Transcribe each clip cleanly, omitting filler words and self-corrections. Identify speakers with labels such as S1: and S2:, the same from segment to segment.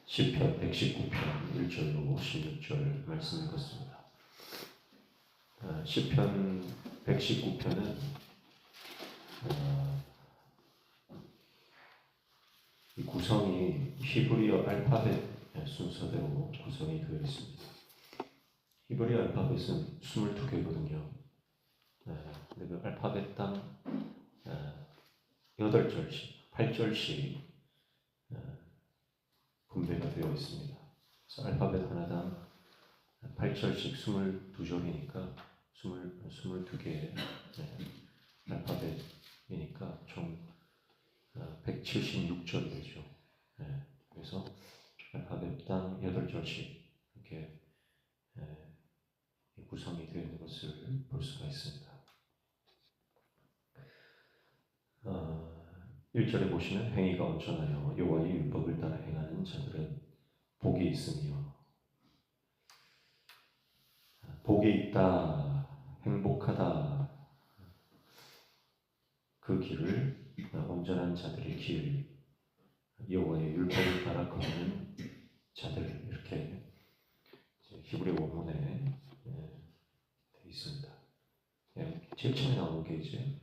S1: 시편 119편 1절로 16절 말씀 읽었습니다. 시편 119편은 이 구성이 히브리어 알파벳 순서대로 구성이 되어 있습니다. 히브리어 알파벳은 22개거든요. 그 알파벳당 8절씩, 8절씩 분배가 되어 있습니다. 그래서 알파벳 하나당 8절씩 22절이니까 22개의 알파벳이니까 총 176절이 되죠. 그래서 알파벳당 8절씩 이렇게 구성이 되어 있는 것을 볼 수가 있습니다. 1절에 보시면 행위가 온전하여 여호와의 율법을 따라 행하는 자들은 복이 있으며, 복이 있다, 행복하다, 그 길을 온전한 자들의 길, 여호와의 율법을 따라 걷는 자들, 이렇게 히브리 원문에 되어 있습니다. 제일 처음에 나오는 게 이제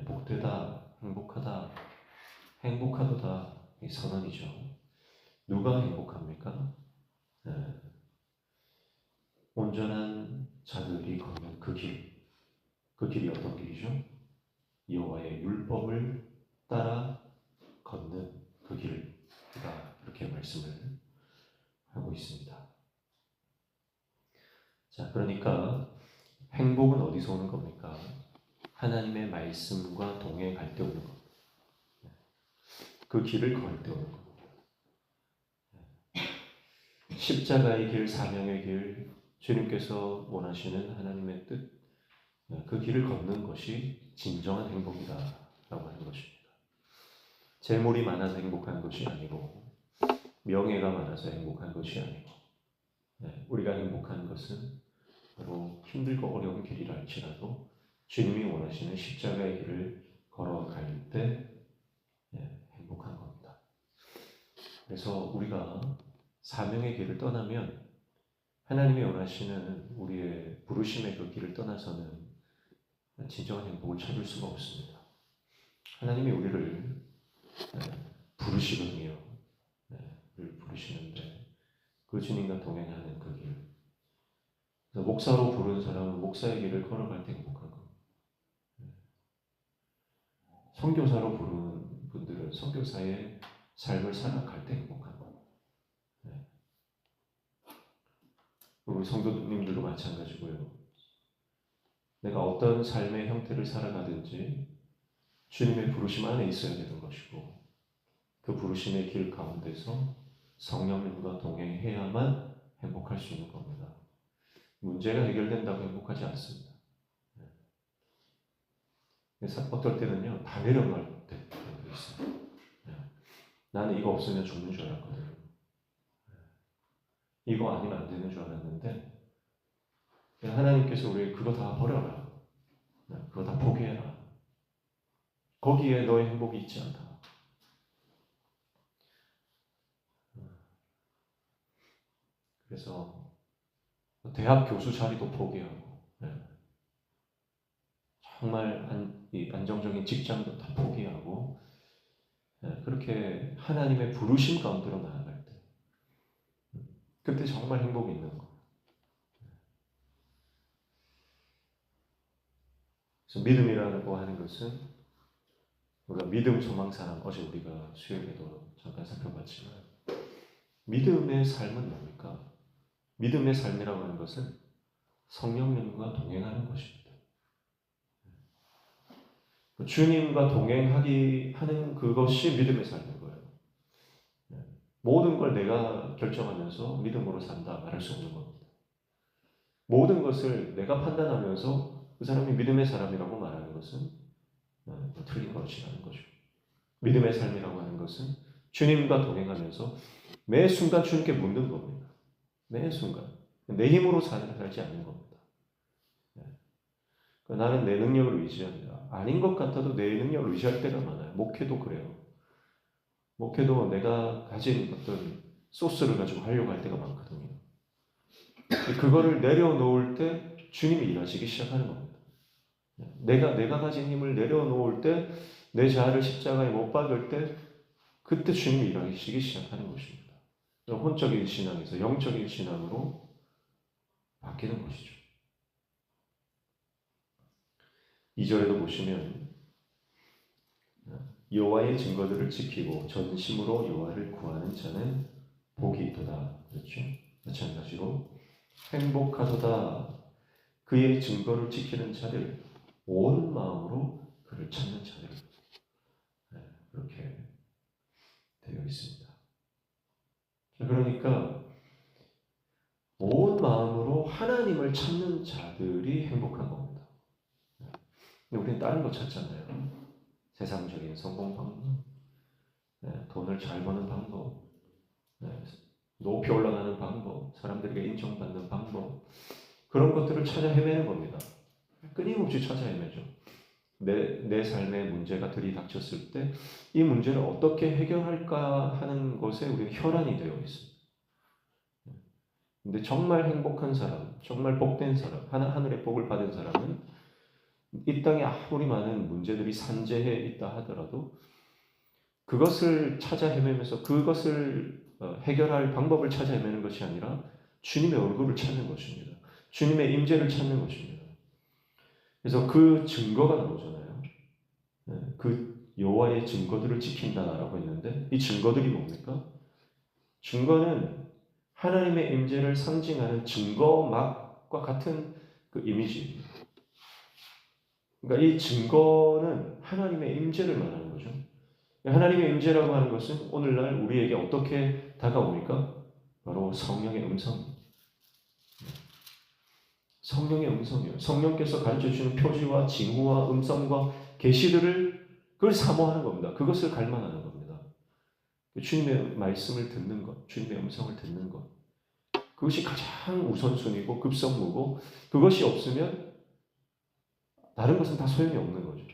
S1: 복되다, 행복하다, 행복하도다, 이 선언이죠. 누가 행복합니까? 온전한 자들이 걷는 그 길, 그 길이 어떤 길이죠? 여호와의 율법을 따라 걷는 그 길이다, 이렇게 말씀을 하고 있습니다. 자, 그러니까 행복은 어디서 오는 겁니까? 하나님의 말씀과 동행할 때 오는 겁니다. 그 길을 걸을 때 오는 겁니다. 십자가의 길, 사명의 길, 주님께서 원하시는 하나님의 뜻, 그 길을 걷는 것이 진정한 행복이다라고 하는 것입니다. 재물이 많아서 행복한 것이 아니고, 명예가 많아서 행복한 것이 아니고, 우리가 행복한 것은 바로 힘들고 어려운 길이라 할지라도 주님이 원하시는 십자가의 길을 걸어갈 때 행복한 겁니다. 그래서 우리가 사명의 길을 떠나면, 하나님이 원하시는 우리의 부르심의 그 길을 떠나서는 진정한 행복을 찾을 수가 없습니다. 하나님이 우리를 부르시거든요. 우리를 부르시는데 그 주님과 동행하는 그 길, 목사로 부른 사람은 목사의 길을 걸어갈 때 행복한 겁니다. 선교사로 부르는 분들은 선교사의 삶을 살아갈 때 행복한 겁니다. 우리 성도님들도 마찬가지고요. 내가 어떤 삶의 형태를 살아가든지 주님의 부르심 안에 있어야 되는 것이고, 그 부르심의 길 가운데서 성령님과 동행해야만 행복할 수 있는 겁니다. 문제가 해결된다고 행복하지 않습니다. 그래서 어떨 때는요, 다 내려갈 때도 있어요. 나는 이거 없으면 죽는 줄 알았거든요. 이거 아니면 안 되는 줄 알았는데, 하나님께서 우리 그거 다 버려라, 그거 다 포기해라, 거기에 너의 행복이 있지 않다. 그래서 대학 교수 자리도 포기하고, 정말 안정적인 직장도 다 포기하고, 그렇게 하나님의 부르심 가운데로 나아갈 때, 그때 정말 행복이 있는 거예요. 그래서 믿음이라고 하는 것은, 우리가 믿음, 소망, 사랑, 어제 우리가 수요일에도 잠깐 살펴봤지만, 믿음의 삶은 뭡니까? 믿음의 삶이라고 하는 것은 성령님과 동행하는 것입니다. 주님과 하는 그것이 믿음의 삶인 거예요. 모든 걸 내가 결정하면서 믿음으로 산다 말할 수 없는 겁니다. 모든 것을 내가 판단하면서 그 사람이 믿음의 사람이라고 말하는 것은 틀린 것이라는 거죠. 믿음의 삶이라고 하는 것은 주님과 동행하면서 매 순간 주님께 묻는 겁니다. 매 순간. 내 힘으로 살지 않는 겁니다. 나는 내 능력을 의지합니다. 아닌 것 같아도 내 능력을 의지할 때가 많아요. 목회도 그래요. 목회도 내가 가진 어떤 소스를 가지고 하려고 할 때가 많거든요. 그거를 내려놓을 때 주님이 일하시기 시작하는 겁니다. 내가 가진 힘을 내려놓을 때, 내 자아를 십자가에 못 박을 때, 그때 주님이 일하시기 시작하는 것입니다. 혼적인 신앙에서 영적인 신앙으로 바뀌는 것이죠. 2절에도 보시면 여호와의 증거들을 지키고 전심으로 여호와를 구하는 자는 복이 있도다. 그렇죠? 마찬가지로 행복하도다. 그의 증거를 지키는 자들, 온 마음으로 그를 찾는 자들. 그렇게 되어 있습니다. 그러니까 온 마음으로 하나님을 찾는 자들이 행복한 겁니다. 근데 우리는 다른 거 찾잖아요. 세상적인 성공 방법, 돈을 잘 버는 방법, 높이 올라가는 방법, 사람들에게 인정받는 방법, 그런 것들을 찾아 헤매는 겁니다. 끊임없이 찾아 헤매죠. 내 삶의 문제가 들이닥쳤을 때 이 문제를 어떻게 해결할까 하는 것에 우리는 혈안이 되어 있습니다. 근데 정말 행복한 사람, 정말 복된 사람, 하늘의 복을 받은 사람은 이 땅에 아무리 많은 문제들이 산재해 있다 하더라도 그것을 찾아 헤매면서 그것을 해결할 방법을 찾아 헤매는 것이 아니라 주님의 얼굴을 찾는 것입니다. 주님의 임재를 찾는 것입니다. 그래서 그 증거가 나오잖아요. 그 여호와의 증거들을 지킨다라고 했는데 이 증거들이 뭡니까? 증거는 하나님의 임재를 상징하는 증거막과 같은 그 이미지입니다. 그러니까 이 증거는 하나님의 임재를 말하는 거죠. 하나님의 임재라고 하는 것은 오늘날 우리에게 어떻게 다가옵니까? 바로 성령의 음성. 성령의 음성이에요. 성령께서 가르쳐주시는 표지와 징후와 음성과 계시들을 그걸 사모하는 겁니다. 그것을 갈망하는 겁니다. 주님의 말씀을 듣는 것, 주님의 음성을 듣는 것. 그것이 가장 우선순위고 급선무고 그것이 없으면 다른 것은 다 소용이 없는 거죠.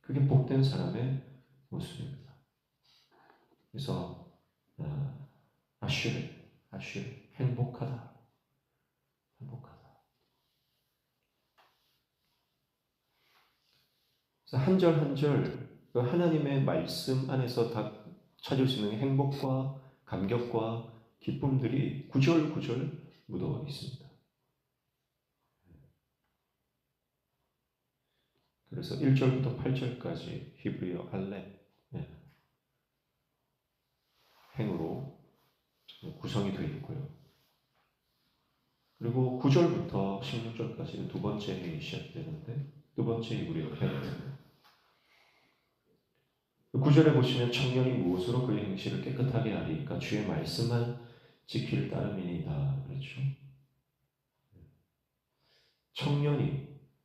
S1: 그게 복된 사람의 모습입니다. 그래서 아슈르 행복하다. 행복하다. 그래서 한 절 한 절 하나님의 말씀 안에서 다 찾을 수 있는 행복과 감격과 기쁨들이 구절구절 묻어 있습니다. 그래서 1절부터 8절까지 히브리어 알렙 행으로 구성이 되어 있고요. 그리고 9절부터 16절까지는 두 번째 행이 시작되는데 두 번째 히브리어 행입니다. 9절에 보시면 청년이 무엇으로 그의 행실을 깨끗하게 하리까 주의 말씀만 지킬 따름이니이다. 그렇죠.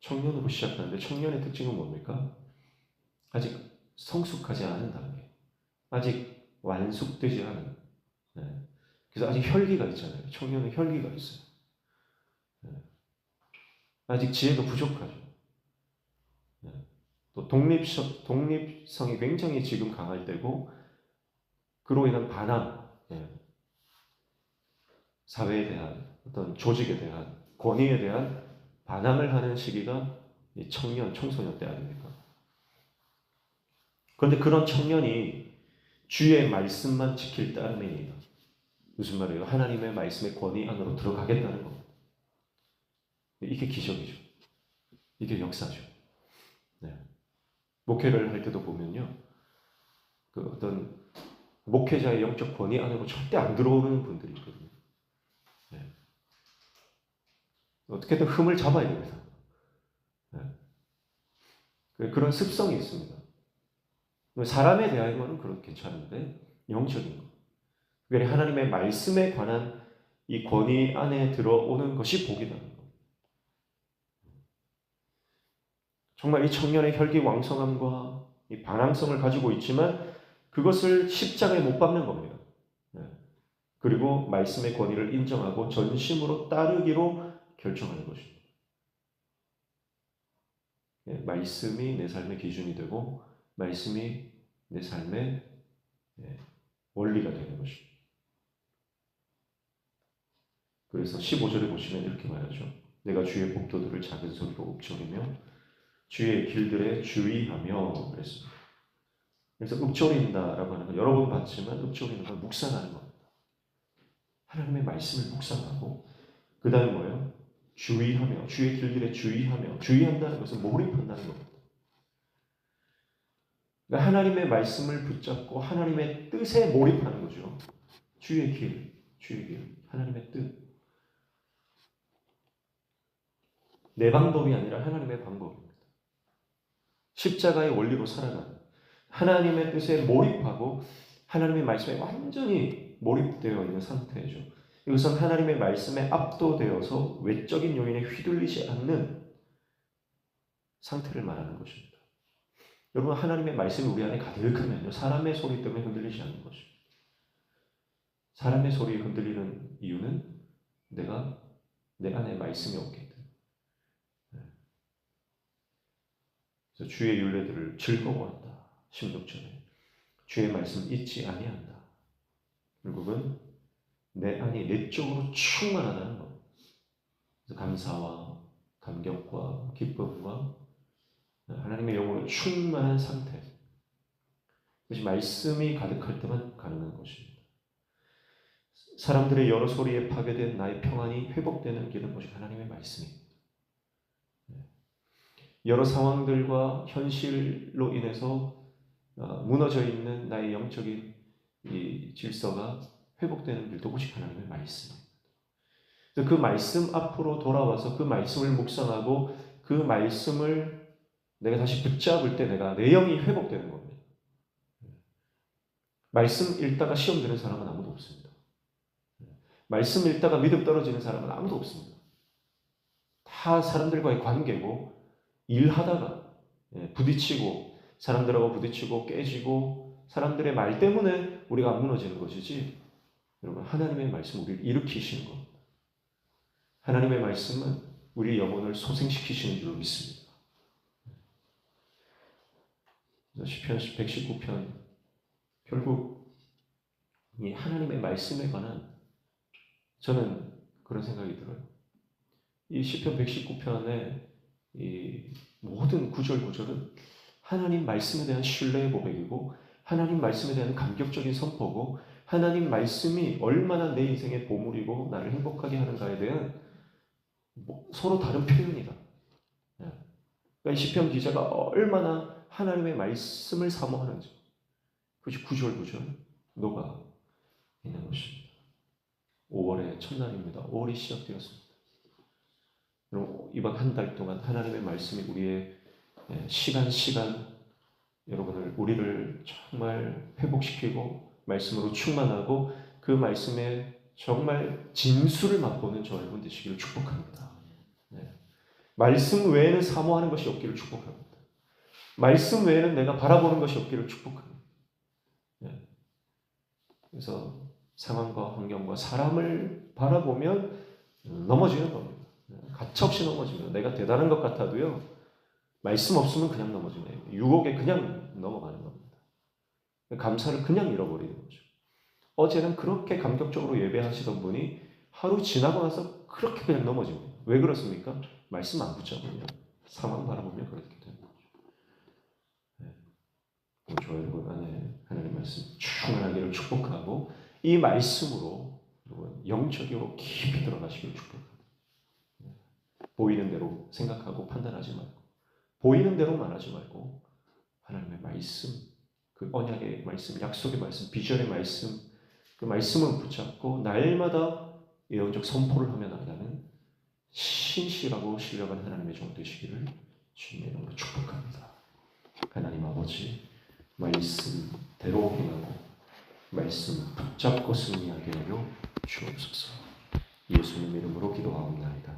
S1: 청년으로 시작하는데 청년의 특징은 뭡니까? 아직 성숙하지 않은 단계, 아직 완숙되지 않은. 그래서 아직 혈기가 있잖아요. 청년은 혈기가 있어요. 아직 지혜가 부족하죠. 또 독립성이 굉장히 지금 강할 때고 그로 인한 반항, 사회에 대한 어떤 조직에 대한 권위에 대한 반항을 하는 시기가 이 청소년 때 아닙니까? 그런데 그런 청년이 주의 말씀만 지킬 따름이니이다. 무슨 말이에요? 하나님의 말씀의 권위 안으로 들어가겠다는 겁니다. 이게 기적이죠. 이게 역사죠. 목회를 할 때도 보면요, 그 어떤 목회자의 영적 권위 안으로 절대 안 들어오는 분들이 있거든요. 어떻게든 흠을 잡아야 됩니다. 그런 습성이 있습니다. 사람에 대한 거는 그렇게 괜찮은데 영적인 거. 그게 하나님의 말씀에 관한 이 권위 안에 들어오는 것이 복이라는 거. 정말 이 청년의 혈기왕성함과 이 반항성을 가지고 있지만 그것을 십자가에 못 박는 겁니다. 그리고 말씀의 권위를 인정하고 전심으로 따르기로 결정하는 것입니다. 말씀이 내 삶의 기준이 되고 말씀이 내 삶의 원리가 되는 것입니다. 그래서 15절에 보시면 이렇게 말하죠. 내가 주의 법도들을 작은 소리로 읊조리며 주의 길들에 주의하며 그랬습니다. 그래서 읊조린다라고 하는 건 여러 번 봤지만 읊조리는 건 묵상하는 겁니다. 하나님의 말씀을 묵상하고 그 다음에 뭐예요? 주의하며 주의 길들에 주의하며 주의한다는 것은 몰입한다는 겁니다. 그러니까 하나님의 말씀을 붙잡고 하나님의 뜻에 몰입하는 거죠. 주의 길, 하나님의 뜻. 내 방법이 아니라 하나님의 방법입니다. 십자가의 원리로 살아가는 하나님의 뜻에 몰입하고 하나님의 말씀에 완전히 몰입되어 있는 상태죠. 이것은 하나님의 말씀에 압도되어서 외적인 요인에 휘둘리지 않는 상태를 말하는 것입니다. 여러분, 하나님의 말씀이 우리 안에 가득하면요, 사람의 소리 때문에 흔들리지 않는 것입니다. 사람의 소리에 흔들리는 이유는 내가 내 안에 말씀이 없기 때문에. 그래서 주의 율례들을 즐거워한다. 16절에 주의 말씀 잊지 아니한다. 결국은 내 안이 내적으로 충만하다는 것. 그래서 감사와 감격과 기쁨과 하나님의 영으로 충만한 상태. 그것이 말씀이 가득할 때만 가능한 것입니다. 사람들의 여러 소리에 파괴된 나의 평안이 회복되는 길은 오직 하나님의 말씀입니다. 여러 상황들과 현실로 인해서 무너져 있는 나의 영적인 이 질서가 회복되는 길도 오직 하나님의 말씀입니다. 그 말씀 앞으로 돌아와서 그 말씀을 묵상하고 그 말씀을 내가 다시 붙잡을 때 내가 내 영이 회복되는 겁니다. 말씀 읽다가 시험 드는 사람은 아무도 없습니다. 말씀 읽다가 믿음 떨어지는 사람은 아무도 없습니다. 다 사람들과의 관계고 일하다가 부딪히고 사람들하고 부딪히고 깨지고 사람들의 말 때문에 우리가 무너지는 것이지, 여러분, 하나님의 말씀은 우리를 일으키시는 겁니다. 하나님의 말씀은 우리 영혼을 소생시키시는 줄로 믿습니다. 시편 119편 결국 이 하나님의 말씀에 관한 저는 그런 생각이 들어요. 이 시편 119편의 이 모든 구절은 하나님 말씀에 대한 신뢰의 고백이고 하나님 말씀에 대한 감격적인 선포고 하나님 말씀이 얼마나 내 인생의 보물이고 나를 행복하게 하는가에 대한 서로 다른 표현이다. 그러니까 시편 기자가 얼마나 하나님의 말씀을 사모하는지 그것이 구절 녹아 있는 것입니다. 5월의 첫날입니다. 5월이 시작되었습니다. 그럼 이번 한 달 동안 하나님의 말씀이 우리의 시간 우리를 정말 회복시키고 말씀으로 충만하고 그 말씀에 정말 진수를 맛보는 저 여러분 되시기를 축복합니다. 말씀 외에는 사모하는 것이 없기를 축복합니다. 말씀 외에는 내가 바라보는 것이 없기를 축복합니다. 그래서 상황과 환경과 사람을 바라보면 넘어지는 겁니다. 가차없이 넘어집니다. 내가 대단한 것 같아도요, 말씀 없으면 그냥 넘어지네요. 유혹에 그냥 넘어가는 겁니다. 감사를 그냥 잃어버리는 거죠. 어제는 그렇게 감격적으로 예배하시던 분이 하루 지나고 나서 그렇게 그냥 넘어집니다. 왜 그렇습니까? 말씀 안 붙잡으면, 상황 바라보면 그렇게 되는 거죠. 저 여러분 안에 하나님 말씀 충만하기를 축복하고 이 말씀으로 영적으로 깊이 들어가시기를 축복합니다. 보이는 대로 생각하고 판단하지 말고 보이는 대로만 하지 말고 하나님의 말씀, 그 언약의 말씀, 약속의 말씀, 비전의 말씀, 그 말씀을 붙잡고 날마다 예언적 선포를 하며 나가는 신실하고 신령한 하나님의 종 되시기를 주님의 이름으로 축복합니다. 하나님 아버지, 말씀대로 행하고 말씀 붙잡고 승리하게 하여 주옵소서. 예수님 이름으로 기도하옵나이다.